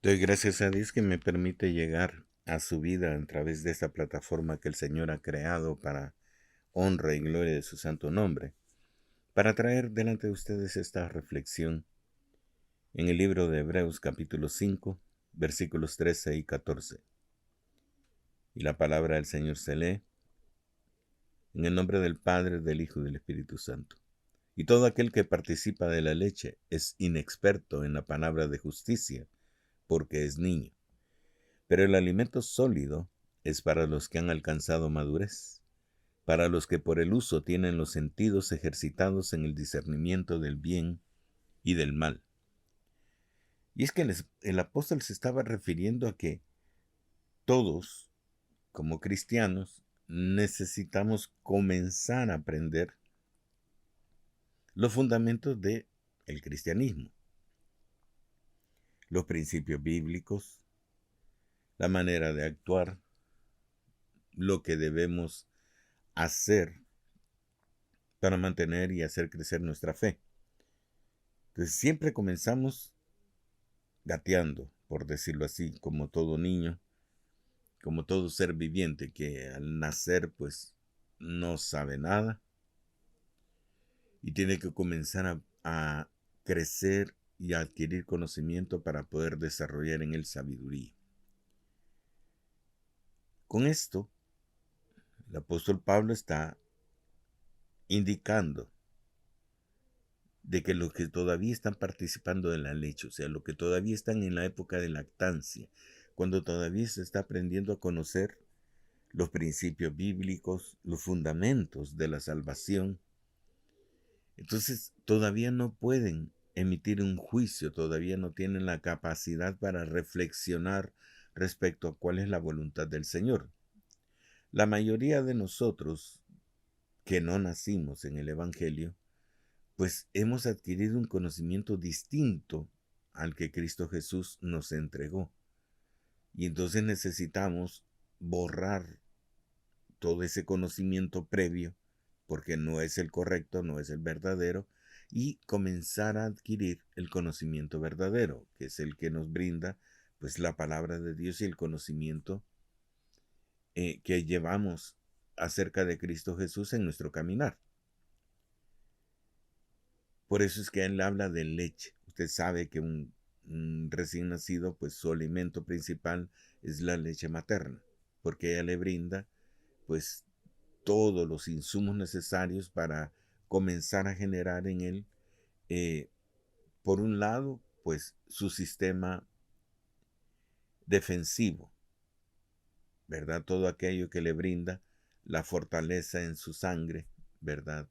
Doy gracias a Dios que me permite llegar a su vida a través de esta plataforma que el Señor ha creado para honra y gloria de su santo nombre, para traer delante de ustedes esta reflexión en el libro de Hebreos capítulo 5, versículos 13 y 14. Y la palabra del Señor se lee en el nombre del Padre, del Hijo y del Espíritu Santo. Y todo aquel que participa de la leche es inexperto en la palabra de justicia, porque es niño. Pero el alimento sólido es para los que han alcanzado madurez, para los que por el uso tienen los sentidos ejercitados en el discernimiento del bien y del mal. Y es que el apóstol se estaba refiriendo a que todos, como cristianos, necesitamos comenzar a aprender los fundamentos del cristianismo, los principios bíblicos, la manera de actuar, lo que debemos hacer para mantener y hacer crecer nuestra fe. Entonces siempre comenzamos gateando, por decirlo así, como todo niño, como todo ser viviente que al nacer pues no sabe nada y tiene que comenzar a crecer y a adquirir conocimiento para poder desarrollar en él sabiduría. Con esto, el apóstol Pablo está indicando de que los que todavía están participando de la leche, o sea, los que todavía están en la época de lactancia, cuando todavía se está aprendiendo a conocer los principios bíblicos, los fundamentos de la salvación, entonces todavía no pueden emitir un juicio, todavía no tienen la capacidad para reflexionar respecto a cuál es la voluntad del Señor. La mayoría de nosotros que no nacimos en el Evangelio, pues hemos adquirido un conocimiento distinto al que Cristo Jesús nos entregó. Y entonces necesitamos borrar todo ese conocimiento previo, porque no es el correcto, no es el verdadero, y comenzar a adquirir el conocimiento verdadero, que es el que nos brinda pues la palabra de Dios y el conocimiento que llevamos acerca de Cristo Jesús en nuestro caminar. Por eso es que él habla de leche. Usted sabe que un recién nacido, pues su alimento principal es la leche materna, porque ella le brinda, pues, todos los insumos necesarios para comenzar a generar en él, eh, por un lado, pues, su sistema defensivo, ¿verdad? Todo aquello que le brinda la fortaleza en su sangre, ¿verdad?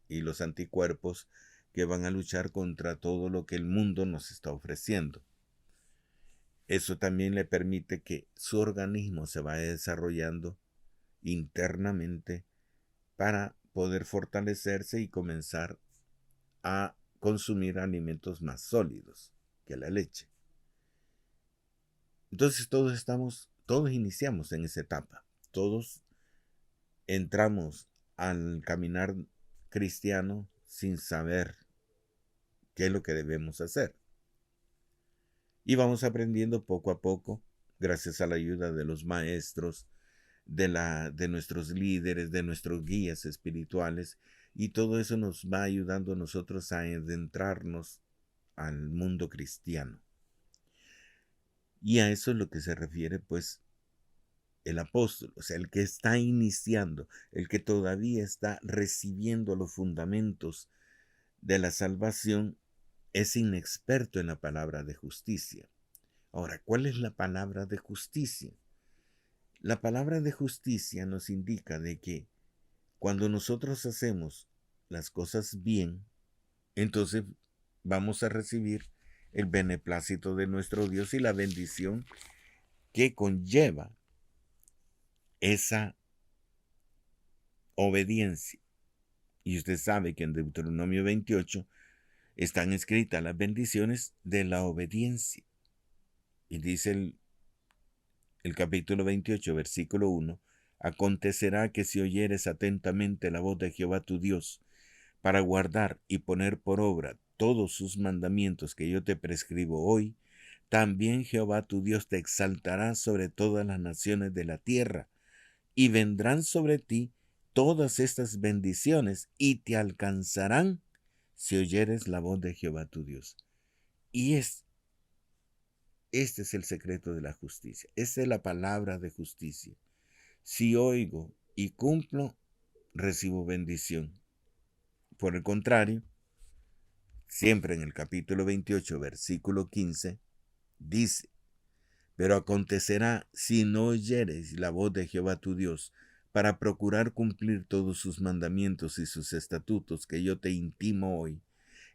Y los anticuerpos que van a luchar contra todo lo que el mundo nos está ofreciendo. Eso también le permite que su organismo se vaya desarrollando internamente para poder fortalecerse y comenzar a consumir alimentos más sólidos que la leche. Entonces todos iniciamos en esa etapa, todos entramos al caminar cristiano sin saber qué es lo que debemos hacer. Y vamos aprendiendo poco a poco, gracias a la ayuda de los maestros, de nuestros líderes, de nuestros guías espirituales, y todo eso nos va ayudando a nosotros a adentrarnos al mundo cristiano. Y a eso es lo que se refiere, pues, el apóstol, o sea, el que está iniciando, el que todavía está recibiendo los fundamentos de la salvación, es inexperto en la palabra de justicia. Ahora, ¿cuál es la palabra de justicia? La palabra de justicia nos indica de que cuando nosotros hacemos las cosas bien, entonces vamos a recibir el beneplácito de nuestro Dios y la bendición que conlleva esa obediencia. Y usted sabe que en Deuteronomio 28 están escritas las bendiciones de la obediencia. Y dice el capítulo 28, versículo 1, acontecerá que si oyeres atentamente la voz de Jehová tu Dios, para guardar y poner por obra todos sus mandamientos que yo te prescribo hoy, también Jehová tu Dios te exaltará sobre todas las naciones de la tierra, y vendrán sobre ti todas estas bendiciones, y te alcanzarán si oyeres la voz de Jehová tu Dios. Y este es el secreto de la justicia. Esta es la palabra de justicia. Si oigo y cumplo, recibo bendición. Por el contrario, siempre en el capítulo 28, versículo 15, dice: pero acontecerá, si no oyeres la voz de Jehová tu Dios, para procurar cumplir todos sus mandamientos y sus estatutos que yo te intimo hoy,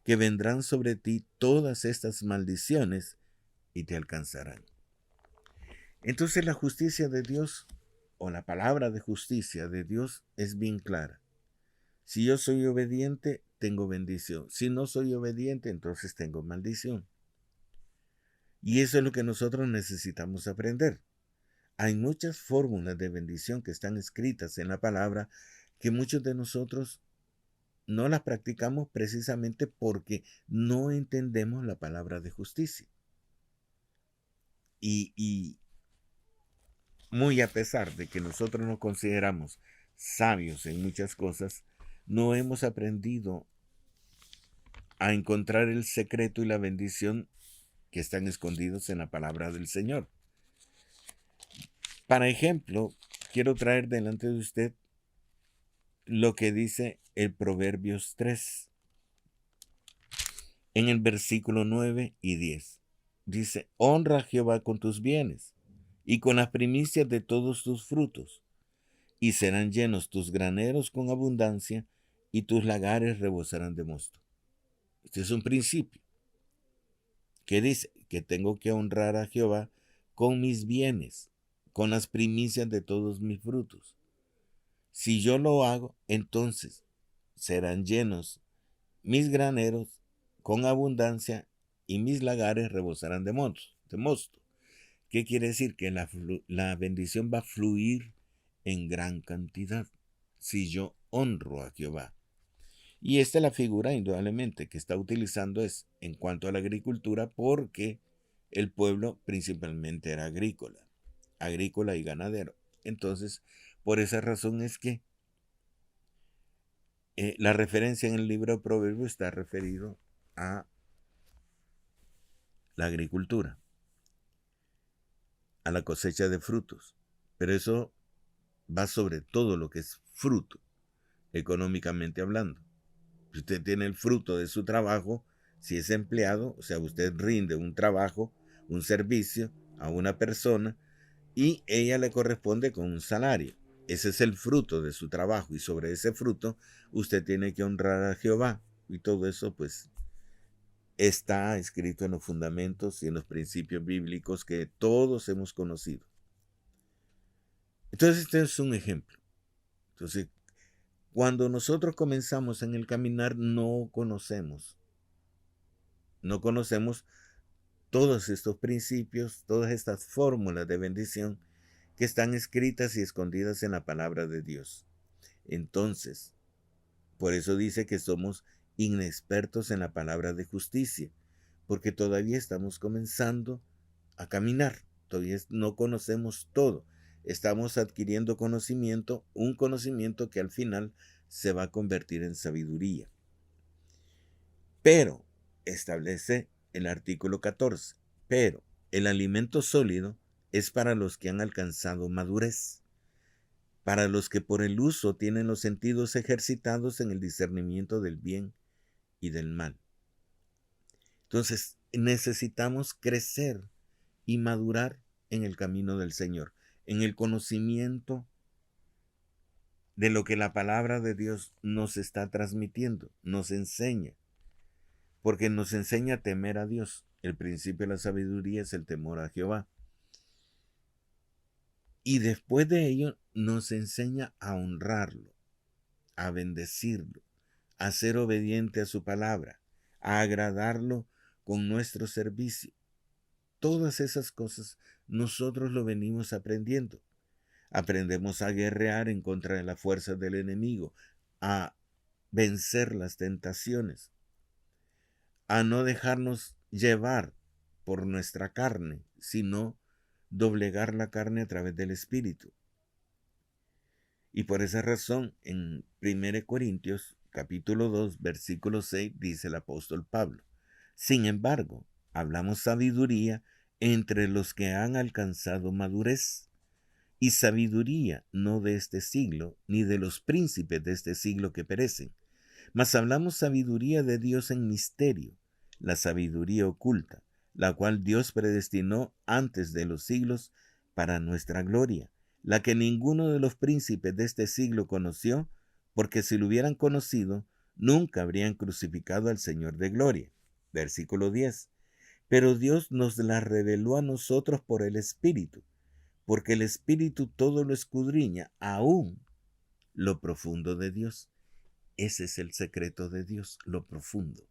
que vendrán sobre ti todas estas maldiciones y te alcanzarán. Entonces la justicia de Dios, o la palabra de justicia de Dios, es bien clara. Si yo soy obediente, tengo bendición. Si no soy obediente, entonces tengo maldición. Y eso es lo que nosotros necesitamos aprender. Hay muchas fórmulas de bendición que están escritas en la palabra que muchos de nosotros no las practicamos precisamente porque no entendemos la palabra de justicia. Y muy a pesar de que nosotros nos consideramos sabios en muchas cosas, no hemos aprendido a encontrar el secreto y la bendición que están escondidos en la palabra del Señor. Para ejemplo, quiero traer delante de usted lo que dice el Proverbios 3, en el versículo 9 y 10. Dice: honra a Jehová con tus bienes y con las primicias de todos tus frutos, y serán llenos tus graneros con abundancia, y tus lagares rebosarán de mosto. Este es un principio que dice que tengo que honrar a Jehová con mis bienes, con las primicias de todos mis frutos. Si yo lo hago, entonces serán llenos mis graneros con abundancia y mis lagares rebosarán de mosto. ¿Qué quiere decir? Que la bendición va a fluir en gran cantidad si yo honro a Jehová. Y esta es la figura, indudablemente, que está utilizando es en cuanto a la agricultura, porque el pueblo principalmente era agrícola y ganadero. Entonces, por esa razón es que la referencia en el libro de Proverbios está referido a la agricultura, a la cosecha de frutos. Pero eso va sobre todo lo que es fruto, económicamente hablando. Si usted tiene el fruto de su trabajo, si es empleado, o sea, usted rinde un trabajo, un servicio a una persona y ella le corresponde con un salario. Ese es el fruto de su trabajo y sobre ese fruto usted tiene que honrar a Jehová. Y todo eso pues está escrito en los fundamentos y en los principios bíblicos que todos hemos conocido. Entonces este es un ejemplo. Entonces, cuando nosotros comenzamos en el caminar no conocemos todos estos principios, todas estas fórmulas de bendición que están escritas y escondidas en la palabra de Dios. Entonces, por eso dice que somos inexpertos en la palabra de justicia, porque todavía estamos comenzando a caminar, todavía no conocemos todo, estamos adquiriendo conocimiento, un conocimiento que al final se va a convertir en sabiduría. Pero, establece el artículo 14, pero el alimento sólido es para los que han alcanzado madurez, para los que por el uso tienen los sentidos ejercitados en el discernimiento del bien y del mal. Entonces, necesitamos crecer y madurar en el camino del Señor, en el conocimiento de lo que la palabra de Dios nos está transmitiendo, nos enseña, porque nos enseña a temer a Dios. El principio de la sabiduría es el temor a Jehová. Y después de ello nos enseña a honrarlo, a bendecirlo, a ser obediente a su palabra, a agradarlo con nuestro servicio. Todas esas cosas nosotros lo venimos aprendiendo. Aprendemos a guerrear en contra de la fuerza del enemigo, a vencer las tentaciones, a no dejarnos llevar por nuestra carne, sino doblegar la carne a través del Espíritu. Y por esa razón, en 1 Corintios, capítulo 2, versículo 6, dice el apóstol Pablo: sin embargo, hablamos sabiduría entre los que han alcanzado madurez, y sabiduría no de este siglo, ni de los príncipes de este siglo que perecen, mas hablamos sabiduría de Dios en misterio, la sabiduría oculta, la cual Dios predestinó antes de los siglos para nuestra gloria, la que ninguno de los príncipes de este siglo conoció, porque si lo hubieran conocido, nunca habrían crucificado al Señor de gloria. Versículo 10. Pero Dios nos la reveló a nosotros por el Espíritu, porque el Espíritu todo lo escudriña, aún lo profundo de Dios. Ese es el secreto de Dios, lo profundo.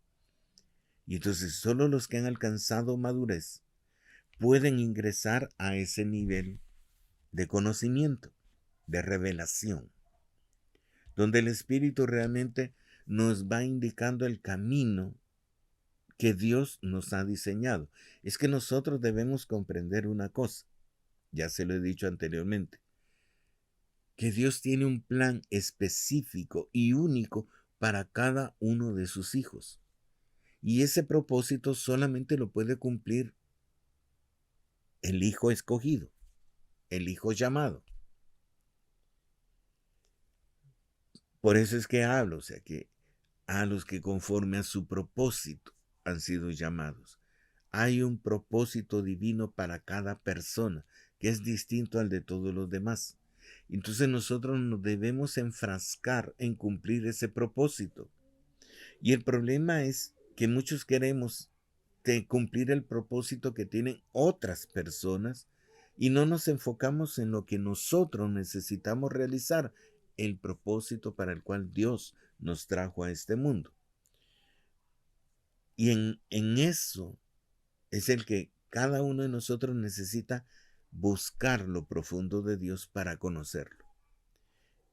Y entonces solo los que han alcanzado madurez pueden ingresar a ese nivel de conocimiento, de revelación, donde el Espíritu realmente nos va indicando el camino que Dios nos ha diseñado. Es que nosotros debemos comprender una cosa, ya se lo he dicho anteriormente, que Dios tiene un plan específico y único para cada uno de sus hijos. Y ese propósito solamente lo puede cumplir el hijo escogido, el hijo llamado. Por eso es que hablo, o sea, que a los que conforme a su propósito han sido llamados. Hay un propósito divino para cada persona, que es distinto al de todos los demás. Entonces nosotros nos debemos enfrascar en cumplir ese propósito. Y el problema es que muchos queremos cumplir el propósito que tienen otras personas y no nos enfocamos en lo que nosotros necesitamos realizar, el propósito para el cual Dios nos trajo a este mundo. Y en eso es el que cada uno de nosotros necesita buscar lo profundo de Dios para conocerlo.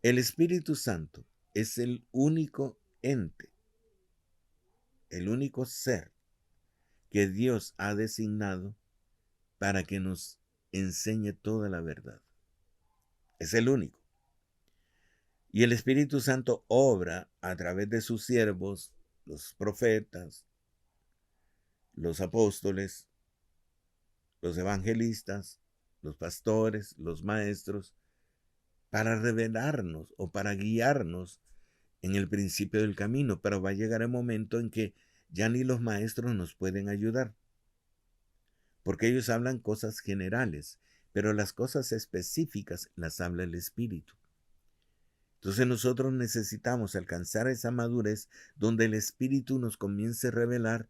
El Espíritu Santo es el único ente, el único ser que Dios ha designado para que nos enseñe toda la verdad. Es el único. Y el Espíritu Santo obra a través de sus siervos, los profetas, los apóstoles, los evangelistas, los pastores, los maestros, para revelarnos o para guiarnos en el principio del camino. Pero va a llegar el momento en que ya ni los maestros nos pueden ayudar, porque ellos hablan cosas generales, pero las cosas específicas las habla el Espíritu. Entonces nosotros necesitamos alcanzar esa madurez donde el Espíritu nos comience a revelar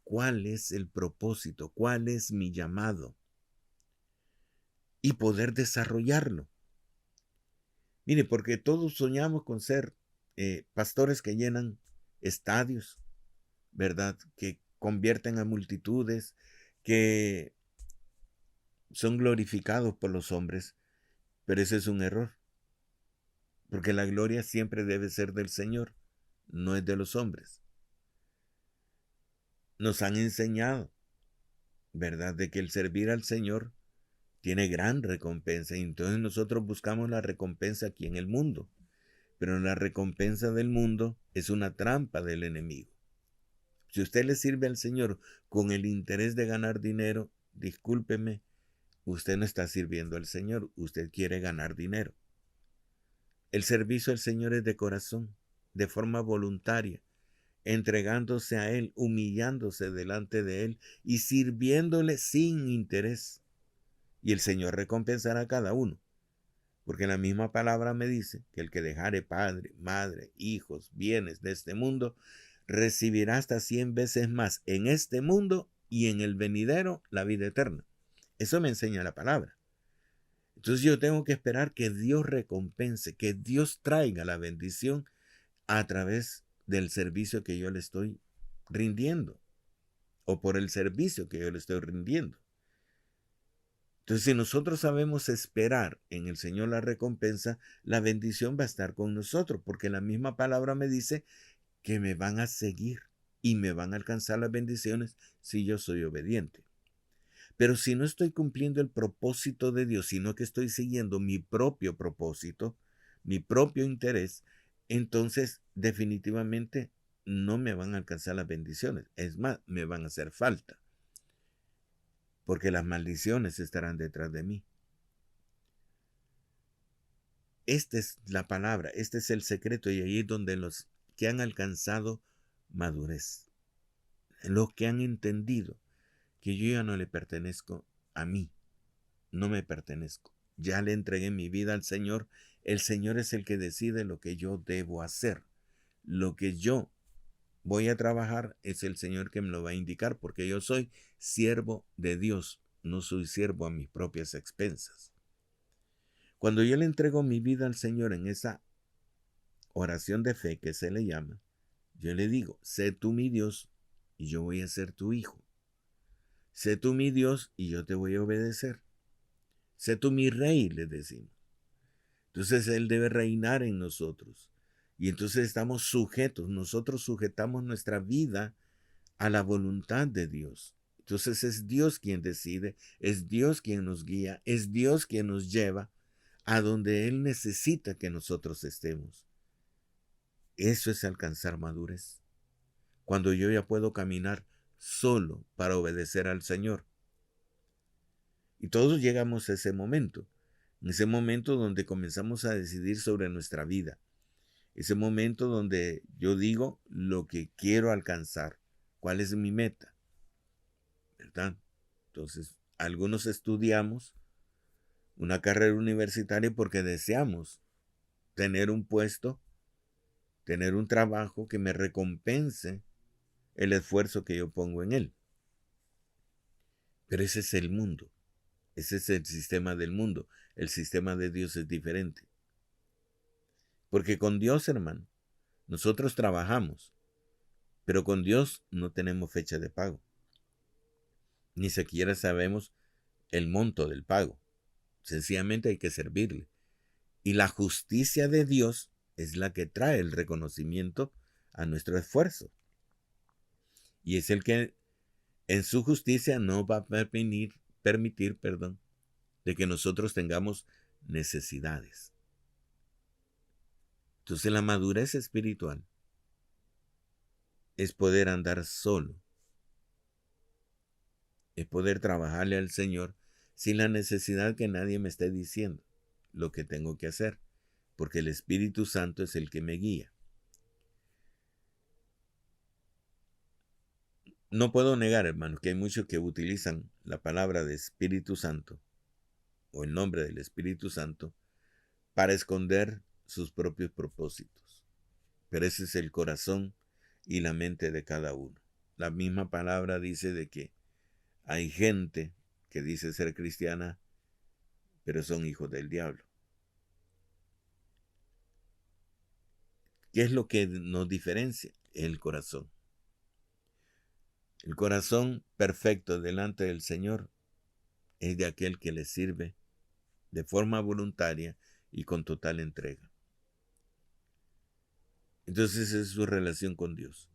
cuál es el propósito, cuál es mi llamado, y poder desarrollarlo. Mire, porque todos soñamos con ser pastores que llenan estadios, ¿verdad? Que convierten a multitudes, que son glorificados por los hombres, pero ese es un error, porque la gloria siempre debe ser del Señor, no es de los hombres. Nos han enseñado, ¿verdad?, de que el servir al Señor tiene gran recompensa, y entonces nosotros buscamos la recompensa aquí en el mundo, pero la recompensa del mundo es una trampa del enemigo. Si usted le sirve al Señor con el interés de ganar dinero, discúlpeme, usted no está sirviendo al Señor, usted quiere ganar dinero. El servicio al Señor es de corazón, de forma voluntaria, entregándose a Él, humillándose delante de Él y sirviéndole sin interés. Y el Señor recompensará a cada uno, porque la misma palabra me dice que el que dejare padre, madre, hijos, bienes de este mundo, recibirá hasta 100 veces más en este mundo y en el venidero la vida eterna. Eso me enseña la palabra. Entonces yo tengo que esperar que Dios recompense, que Dios traiga la bendición a través del servicio que yo le estoy rindiendo, o por el servicio que yo le estoy rindiendo. Entonces, si nosotros sabemos esperar en el Señor la recompensa, la bendición va a estar con nosotros, porque la misma palabra me dice que me van a seguir y me van a alcanzar las bendiciones si yo soy obediente. Pero si no estoy cumpliendo el propósito de Dios, sino que estoy siguiendo mi propio propósito, mi propio interés, entonces definitivamente no me van a alcanzar las bendiciones. Es más, me van a hacer falta, porque las maldiciones estarán detrás de mí. Esta es la palabra, este es el secreto, y ahí es donde los que han alcanzado madurez, los que han entendido que yo ya no le pertenezco a mí, no me pertenezco. Ya le entregué mi vida al Señor. El Señor es el que decide lo que yo debo hacer. Lo que yo voy a trabajar es el Señor que me lo va a indicar, porque yo soy siervo de Dios, no soy siervo a mis propias expensas. Cuando yo le entrego mi vida al Señor en esa oración de fe que se le llama, yo le digo, sé tú mi Dios y yo voy a ser tu hijo. Sé tú mi Dios y yo te voy a obedecer. Sé tú mi rey, le decimos. Entonces Él debe reinar en nosotros. Y entonces estamos sujetos, nosotros sujetamos nuestra vida a la voluntad de Dios. Entonces es Dios quien decide, es Dios quien nos guía, es Dios quien nos lleva a donde Él necesita que nosotros estemos. Eso es alcanzar madurez. Cuando yo ya puedo caminar solo para obedecer al Señor. Y todos llegamos a ese momento. En ese momento donde comenzamos a decidir sobre nuestra vida. Ese momento donde yo digo lo que quiero alcanzar. ¿Cuál es mi meta? ¿Verdad? Entonces, algunos estudiamos una carrera universitaria porque deseamos tener un puesto, tener un trabajo que me recompense el esfuerzo que yo pongo en él. Pero ese es el mundo. Ese es el sistema del mundo. El sistema de Dios es diferente. Porque con Dios, hermano, nosotros trabajamos, pero con Dios no tenemos fecha de pago. Ni siquiera sabemos el monto del pago. Sencillamente hay que servirle. Y la justicia de Dios es la que trae el reconocimiento a nuestro esfuerzo. Y es el que en su justicia no va a permitir, de que nosotros tengamos necesidades. Entonces la madurez espiritual es poder andar solo, es poder trabajarle al Señor sin la necesidad que nadie me esté diciendo lo que tengo que hacer, porque el Espíritu Santo es el que me guía. No puedo negar, hermano, que hay muchos que utilizan la palabra de Espíritu Santo o el nombre del Espíritu Santo para esconder sus propios propósitos. Pero ese es el corazón y la mente de cada uno. La misma palabra dice de que hay gente que dice ser cristiana, pero son hijos del diablo. ¿Qué es lo que nos diferencia? El corazón. El corazón perfecto delante del Señor es de aquel que le sirve de forma voluntaria y con total entrega. Entonces es su relación con Dios.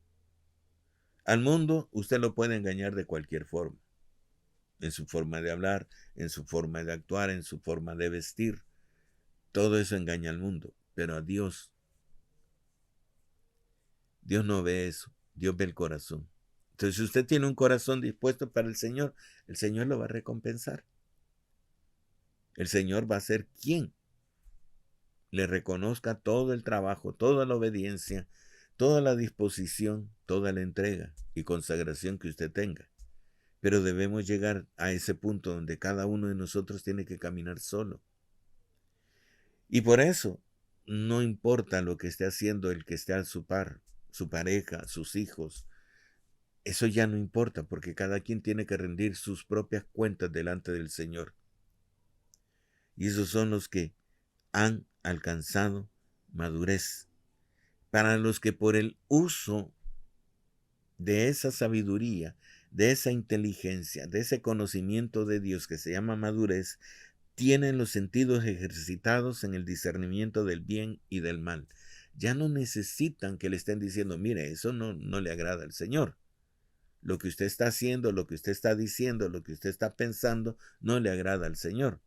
Al mundo usted lo puede engañar de cualquier forma. En su forma de hablar, en su forma de actuar, en su forma de vestir. Todo eso engaña al mundo. Pero a Dios no ve eso. Dios ve el corazón. Entonces si usted tiene un corazón dispuesto para el Señor lo va a recompensar. El Señor va a ser quien le reconozca todo el trabajo, toda la obediencia, toda la disposición, toda la entrega y consagración que usted tenga. Pero debemos llegar a ese punto donde cada uno de nosotros tiene que caminar solo. Y por eso, no importa lo que esté haciendo el que esté a su par, su pareja, sus hijos, eso ya no importa porque cada quien tiene que rendir sus propias cuentas delante del Señor. Y esos son los que han alcanzado madurez. Para los que por el uso de esa sabiduría, de esa inteligencia, de ese conocimiento de Dios que se llama madurez, tienen los sentidos ejercitados en el discernimiento del bien y del mal. Ya no necesitan que le estén diciendo, mire, eso no le agrada al Señor. lo que usted está haciendo, lo que usted está diciendo, lo que usted está pensando, no le agrada al Señor.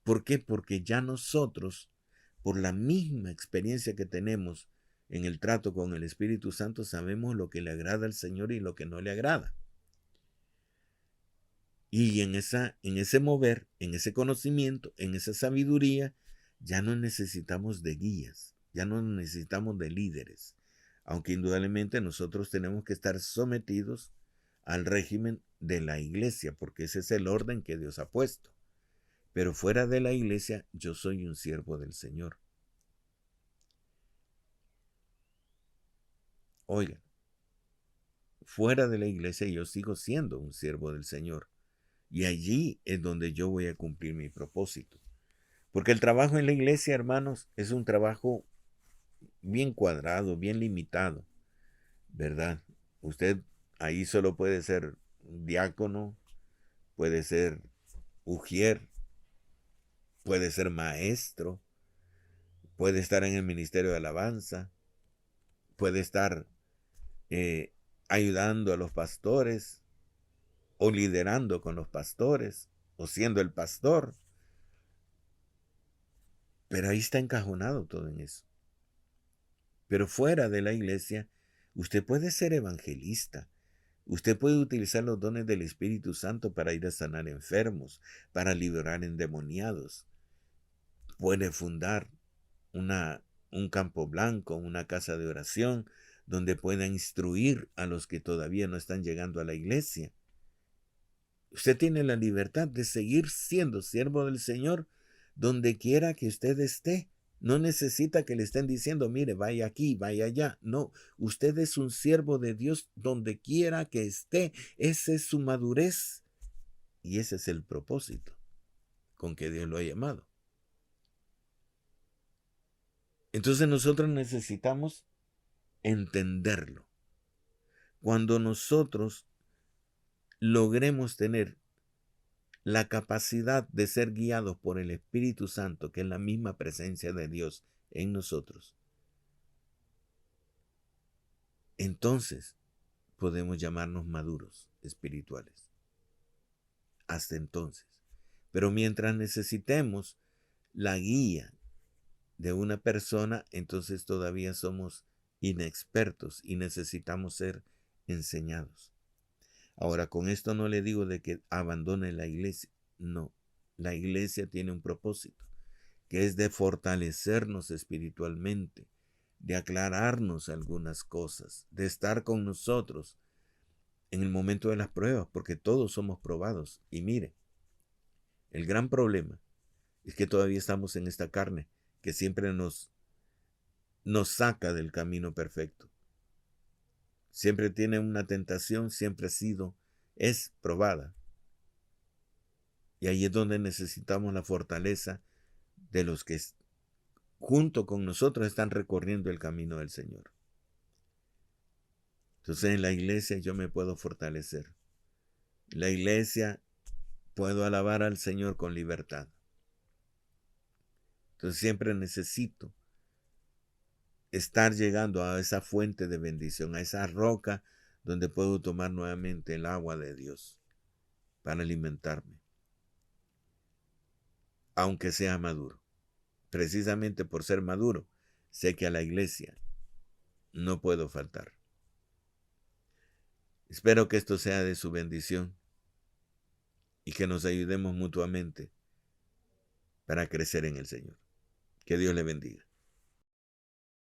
¿Por qué? Porque ya nosotros, por la misma experiencia que tenemos en el trato con el Espíritu Santo, sabemos lo que le agrada al Señor y lo que no le agrada. Y en ese mover, en ese conocimiento, en esa sabiduría, ya no necesitamos de guías, ya no necesitamos de líderes, aunque indudablemente nosotros tenemos que estar sometidos al régimen de la iglesia, porque ese es el orden que Dios ha puesto. Pero fuera de la iglesia, yo soy un siervo del Señor. Oigan, fuera de la iglesia yo sigo siendo un siervo del Señor. Y allí es donde yo voy a cumplir mi propósito. Porque el trabajo en la iglesia, hermanos, es un trabajo bien cuadrado, bien limitado, ¿verdad? Usted ahí solo puede ser diácono, puede ser ujier, puede ser maestro, puede estar en el ministerio de alabanza, puede estar ayudando a los pastores o liderando con los pastores o siendo el pastor. Pero ahí está encajonado todo en eso. Pero fuera de la iglesia, usted puede ser evangelista. Usted puede utilizar los dones del Espíritu Santo para ir a sanar enfermos, para liberar endemoniados. Puede fundar un campo blanco, una casa de oración, donde pueda instruir a los que todavía no están llegando a la iglesia. Usted tiene la libertad de seguir siendo siervo del Señor donde quiera que usted esté. No necesita que le estén diciendo, mire, vaya aquí, vaya allá. No, usted es un siervo de Dios donde quiera que esté. Esa es su madurez y ese es el propósito con que Dios lo ha llamado. Entonces nosotros necesitamos entenderlo. Cuando nosotros logremos tener la capacidad de ser guiados por el Espíritu Santo, que es la misma presencia de Dios en nosotros, entonces podemos llamarnos maduros espirituales. Hasta entonces. Pero mientras necesitemos la guía de una persona, entonces todavía somos inexpertos y necesitamos ser enseñados. Ahora, con esto no le digo de que abandone la iglesia. No, la iglesia tiene un propósito, que es de fortalecernos espiritualmente, de aclararnos algunas cosas, de estar con nosotros en el momento de las pruebas, porque todos somos probados. Y mire, el gran problema es que todavía estamos en esta carne que siempre nos saca del camino perfecto. Siempre tiene una tentación, siempre es probada. Y ahí es donde necesitamos la fortaleza de los que junto con nosotros están recorriendo el camino del Señor. Entonces en la iglesia yo me puedo fortalecer. En la iglesia puedo alabar al Señor con libertad. Entonces siempre necesito estar llegando a esa fuente de bendición, a esa roca donde puedo tomar nuevamente el agua de Dios para alimentarme, aunque sea maduro. Precisamente por ser maduro, sé que a la iglesia no puedo faltar. Espero que esto sea de su bendición y que nos ayudemos mutuamente para crecer en el Señor. Que Dios le bendiga.